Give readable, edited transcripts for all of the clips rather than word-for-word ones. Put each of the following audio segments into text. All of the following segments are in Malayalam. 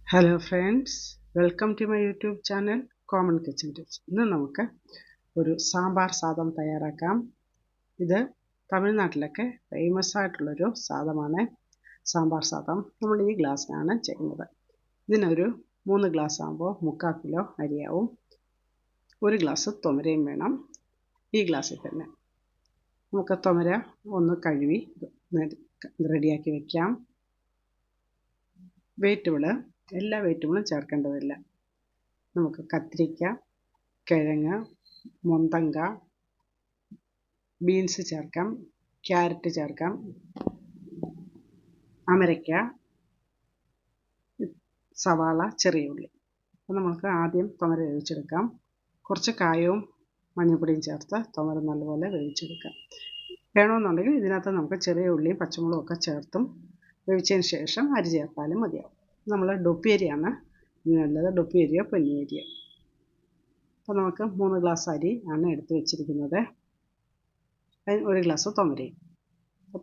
Hello friends, welcome to my YouTube channel common kitchen tips. ഇന്ന് നമുക്ക് ഒരു സാമ്പാർ സാദം തയ്യാറാക്കാം. ഇത് തമിഴ്നാട്ടിലൊക്കെ ഫേമസ് ആയിട്ടുള്ളൊരു സാദമാണ്. സാമ്പാർ സാദം നമ്മൾ ഈ ഗ്ലാസ്സിനാണ് ചെയ്യുന്നത്. ഇതിനൊരു 3 ഗ്ലാസ് ആകുമ്പോൾ 3/4 കിലോ അരിയാവും. 1 ഗ്ലാസ് തുമരയും വേണം. ഈ ഗ്ലാസ്സിൽ തന്നെ നമുക്ക് തുമര ഒന്ന് കഴുകി റെഡിയാക്കി വയ്ക്കാം. എല്ലാ വെജിറ്റബിളും ചേർക്കേണ്ടതില്ല. നമുക്ക് കത്തിരിക്ക, കിഴങ്ങ്, മുന്തങ്ക, ബീൻസ് ചേർക്കാം, ക്യാരറ്റ് ചേർക്കാം, അമരയ്ക്ക, സവാള, ചെറിയ ഉള്ളി. അപ്പോൾ നമുക്ക് ആദ്യം തുമര വേവിച്ചെടുക്കാം. കുറച്ച് കായവും മഞ്ഞൾപ്പൊടിയും ചേർത്ത് തുമര നല്ലപോലെ വേവിച്ചെടുക്കാം. വേണമെന്നുണ്ടെങ്കിൽ ഇതിനകത്ത് നമുക്ക് ചെറിയ ഉള്ളിയും പച്ചമുളകും ഒക്കെ ചേർത്തും വേവിച്ചതിന് ശേഷം അരി ചേർത്താലും മതിയാവും. നമ്മൾ ഡൊപ്പി അരിയാണ് നല്ലത്, ഡൊപ്പി അരിയോ പൊന്നി അരിയോ. അപ്പോൾ നമുക്ക് 3 ഗ്ലാസ് അരി ആണ് എടുത്ത് വെച്ചിരിക്കുന്നത്. 1 ഗ്ലാസ് തുമരയും.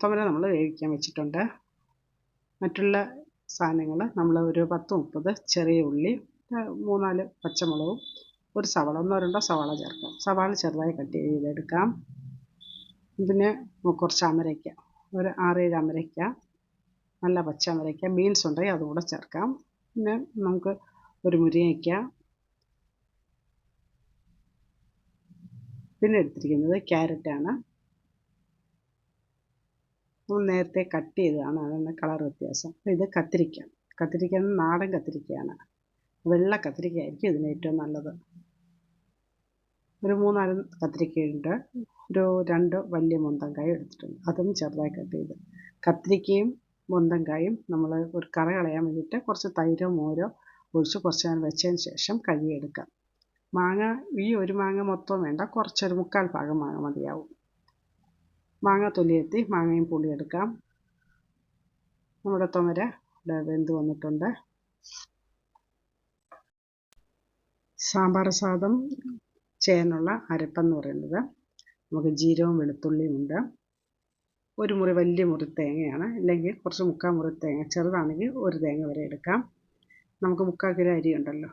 തുമര നമ്മൾ വേവിക്കാൻ വെച്ചിട്ടുണ്ട്. മറ്റുള്ള സാധനങ്ങൾ നമ്മൾ ഒരു 10-30 ചെറിയ ഉള്ളി, 3-4 പച്ചമുളകും, ഒരു സവാള, 1-2 സവാള ചേർക്കാം. സവാള ചെറുതായി കട്ട് ചെയ്തെടുക്കാം. പിന്നെ കുറച്ച് അമരയ്ക്ക, ഒരു 6-7 അമരയ്ക്ക, നല്ല പച്ച അമരയ്ക്ക, ബീൻസ് ഉണ്ടെങ്കിൽ അതുകൂടെ ചേർക്കാം. പിന്നെ നമുക്ക് ഒരു മുരിങ്ങയ്ക്ക, പിന്നെ എടുത്തിരിക്കുന്നത് ക്യാരറ്റാണ്. നമ്മൾ നേരത്തെ കട്ട് ചെയ്തതാണ്, അതാണ് കളർ വ്യത്യാസം. ഇത് കത്തിരിക്ക നാടൻ കത്തിരിക്കയാണ്. വെള്ള കത്തിരിക്ക ആയിരിക്കും ഇതിന് ഏറ്റവും നല്ലത്. ഒരു 3-4 കത്തിരിക്കയുണ്ട്. ഒരു 2 വലിയ മുന്തങ്കായ എടുത്തിട്ടുണ്ട്, അതും ചെറുതായി കട്ട് ചെയ്ത്. കത്തിരിക്കയും മുന്തങ്കായും നമ്മൾ ഒരു കറ കളയാൻ വേണ്ടിയിട്ട് കുറച്ച് തൈരോ മോരോ ഒഴിച്ച് കുറച്ച് നേരം വെച്ചതിന് ശേഷം കഴുകിയെടുക്കാം. മാങ്ങ ഈ ഒരു മാങ്ങ മൊത്തം വേണ്ട, കുറച്ചൊരു 3/4 ഭാഗം മാങ്ങ മതിയാവും. മാങ്ങ തൊലിയെത്തി മാങ്ങയും പുളിയെടുക്കാം. നമ്മുടെ തുമര വെന്ത് വന്നിട്ടുണ്ട്. സാമ്പാർ സാദം ചെയ്യാനുള്ള അരപ്പെന്ന് പറയുന്നത് നമുക്ക് ജീരകവും വെളുത്തുള്ളിയും ഉണ്ട്. ഒരു മുറി വലിയ മുറി തേങ്ങയാണ്, അല്ലെങ്കിൽ കുറച്ച് 3/4 മുറി തേങ്ങ, ചെറുതാണെങ്കിൽ ഒരു തേങ്ങ വരെ എടുക്കാം. നമുക്ക് 3/4 കിലോ അരി ഉണ്ടല്ലോ.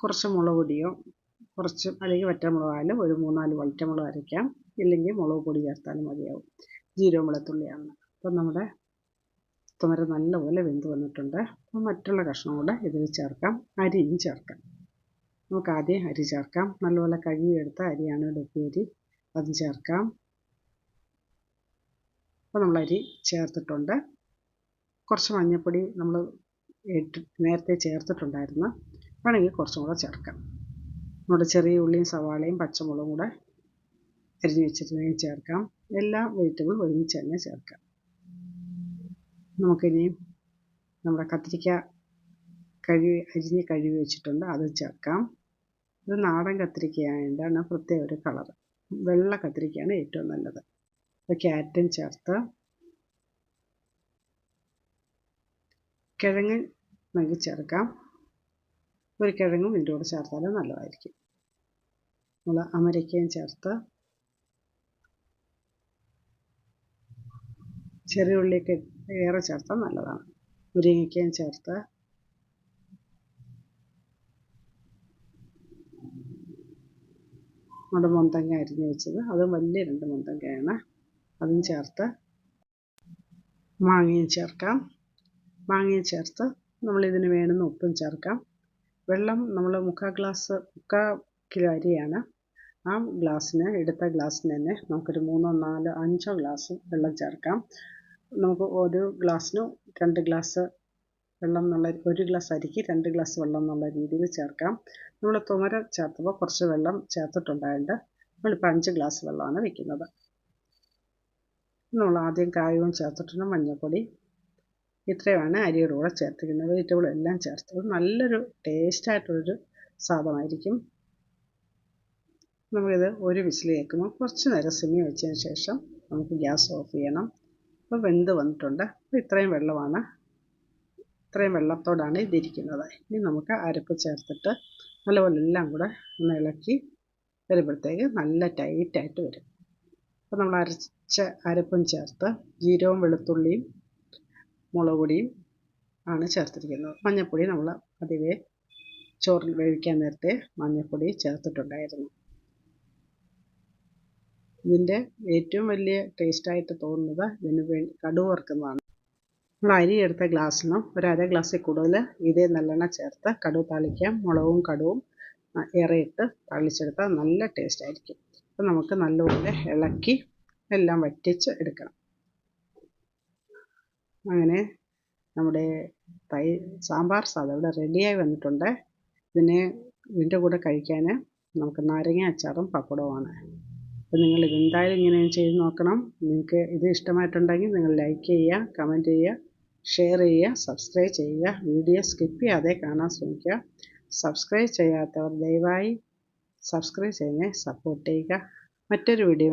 കുറച്ച് മുളക് പൊടിയോ കുറച്ച്, അല്ലെങ്കിൽ വറ്റമുളകായാലും ഒരു 3-4 വറ്റമുളക് അരയ്ക്കാം, ഇല്ലെങ്കിൽ മുളക് പൊടി ചേർത്താലും മതിയാവും. ജീരകവും വെളുത്തുള്ളിയാണ്. അപ്പം നമ്മുടെ തുമര നല്ലപോലെ വെന്ത് വന്നിട്ടുണ്ട്. അപ്പം മറ്റുള്ള കഷ്ണം കൂടെ ഇതിൽ ചേർക്കാം. അരിയും ചേർക്കാം. നമുക്ക് ആദ്യം അരി ചേർക്കാം. നല്ലപോലെ കഴുകിയെടുത്ത അരിയാണ് ഡൊപ്പി അരി, അതും ചേർക്കാം. അപ്പോൾ നമ്മൾ അരി ചേർത്തിട്ടുണ്ട്. കുറച്ച് മഞ്ഞൾപ്പൊടി നമ്മൾ നേരത്തെ ചേർത്തിട്ടുണ്ടായിരുന്നു, വേണമെങ്കിൽ കുറച്ചും കൂടെ ചേർക്കാം. നമ്മുടെ ചെറിയ ഉള്ളിയും സവാളയും പച്ചമുളകും കൂടെ അരിഞ്ഞ് വെച്ചിട്ടുണ്ടെങ്കിൽ ചേർക്കാം. എല്ലാ വെജിറ്റബിളും ഒരുമിച്ച് തന്നെ ചേർക്കാം. നമുക്കിനിയും നമ്മുടെ കത്തിരിക്ക അരിഞ്ഞ് കഴുകി വെച്ചിട്ടുണ്ട്, അത് ചേർക്കാം. ഇത് നാടൻ കത്തിരിക്കയായതുകൊണ്ടാണ് പ്രത്യേക ഒരു കളർ. വെള്ള കത്തിരിക്കയാണ് ഏറ്റവും നല്ലത്. അപ്പോൾ ക്യാരറ്റും ചേർത്ത്, കിഴങ്ങ് നമുക്ക് ചേർക്കാം. ഒരു കിഴങ്ങും ഇതിൻ്റെ കൂടെ ചേർത്താലും നല്ലതായിരിക്കും. നമ്മൾ അമരയ്ക്കയും ചേർത്ത്, ചെറിയ ഉള്ളിയൊക്കെ ഏറെ ചേർത്താൽ നല്ലതാണ്. മുരിങ്ങയ്ക്കയും ചേർത്ത്, നമ്മുടെ മുന്തങ്ങ അരിഞ്ഞ് വെച്ചത്, അതും വലിയ 2 മുന്തങ്ങയാണ്, അതും ചേർത്ത്, മാങ്ങയും ചേർക്കാം. മാങ്ങയും ചേർത്ത് നമ്മളിതിന് വേണ്ടുന്ന ഉപ്പും ചേർക്കാം. വെള്ളം നമ്മൾ 3/4 കിലോ അരിയാണ്. ആ ഗ്ലാസ്സിന്, എടുത്ത ഗ്ലാസ്സിന് തന്നെ നമുക്കൊരു 3-4-5 ഗ്ലാസ് വെള്ളം ചേർക്കാം. നമുക്ക് ഒരു ഗ്ലാസ്സിന് 2 ഗ്ലാസ് വെള്ളം എന്നുള്ള, 1 ഗ്ലാസ് അരിക്ക് 2 ഗ്ലാസ് വെള്ളം എന്നുള്ള രീതിയിൽ ചേർക്കാം. നമ്മൾ തുമര ചേർത്തപ്പോൾ കുറച്ച് വെള്ളം ചേർത്തിട്ടുണ്ടായിട്ട് നമ്മളിപ്പോൾ 5 ഗ്ലാസ് വെള്ളമാണ് വയ്ക്കുന്നത്. നമ്മൾ ആദ്യം കായവും ചേർത്തിട്ടുണ്ട്, മഞ്ഞൾപ്പൊടി, ഇത്രയുമാണ് അരിയുടെ കൂടെ ചേർത്തിരിക്കുന്നത്. വെജിറ്റബിൾ എല്ലാം ചേർത്തത് നല്ലൊരു ടേസ്റ്റായിട്ടുള്ളൊരു സാദമായിരിക്കും. നമുക്കിത് ഒരു വിസിൽ കേൾക്കുമ്പോൾ കുറച്ച് നേരം സിമ്മിൽ വെച്ചതിന് ശേഷം നമുക്ക് ഗ്യാസ് ഓഫ് ചെയ്യണം. അപ്പോൾ വെന്ത് വന്നിട്ടുണ്ട്. അപ്പോൾ ഇത്രയും വെള്ളമാണ്, ഇത്രയും വെള്ളത്തോടാണ് ഇതിരിക്കുന്നത്. ഇനി നമുക്ക് അരപ്പ് ചേർത്തിട്ട് നല്ലപോലെ എല്ലാം കൂടെ ഒന്ന് ഇളക്കി വരുമ്പോഴത്തേക്ക് നല്ല ടൈറ്റായിട്ട് വരും. അപ്പോൾ നമ്മൾ അരച്ച അരപ്പും ചേർത്ത് ജീരകവും വെളുത്തുള്ളിയും മുളക് പൊടിയും ആണ് ചേർത്തിരിക്കുന്നത്. മഞ്ഞൾപ്പൊടി നമ്മൾ പതിവേ ചോറിൽ വേവിക്കാൻ നേരത്തെ മഞ്ഞൾപ്പൊടി ചേർത്തിട്ടുണ്ടായിരുന്നു. ഇതിൻ്റെ ഏറ്റവും വലിയ ടേസ്റ്റായിട്ട് തോന്നുന്നത് ഇതിന് വേണ്ടി കടുക് വറുക്കുന്നതാണ്. നമ്മൾ അരി എടുത്ത ഗ്ലാസ്സിന് ഒരു അര ഗ്ലാസ്സിൽ കൂടുതൽ ഇതേ നല്ലെണ്ണ ചേർത്ത് കടുക് താളിക്കാം. മുളകും കടുവും ഏറെ ഇട്ട് താളിച്ചെടുത്താൽ നല്ല ടേസ്റ്റ് ആയിരിക്കും. അപ്പം നമുക്ക് നല്ലപോലെ ഇളക്കി എല്ലാം വറ്റിച്ച് എടുക്കണം. അങ്ങനെ നമ്മുടെ സാമ്പാർ സാദം ഇവിടെ റെഡിയായി വന്നിട്ടുണ്ട്. ഇതിൻ്റെ കൂടെ കഴിക്കാൻ നമുക്ക് നാരങ്ങ അച്ചാറും പപ്പടവുമാണ്. അപ്പോൾ നിങ്ങൾ ഇതെന്തായാലും ഇങ്ങനെ ചെയ്ത് നോക്കണം. നിങ്ങൾക്ക് ഇത് ഇഷ്ടമായിട്ടുണ്ടെങ്കിൽ നിങ്ങൾ ലൈക്ക് ചെയ്യുക, കമൻറ്റ് ചെയ്യുക, ഷെയർ ചെയ്യുക, സബ്സ്ക്രൈബ് ചെയ്യുക. വീഡിയോ സ്കിപ്പ് ചെയ്യാതെ കാണാൻ ശ്രമിക്കുക. സബ്സ്ക്രൈബ് ചെയ്യാത്തവർ ദയവായി സബ്സ്ക്രൈബ് ചെയ്യുന്നതിനെ സപ്പോർട്ട് ചെയ്യുക. മറ്റൊരു വീഡിയോ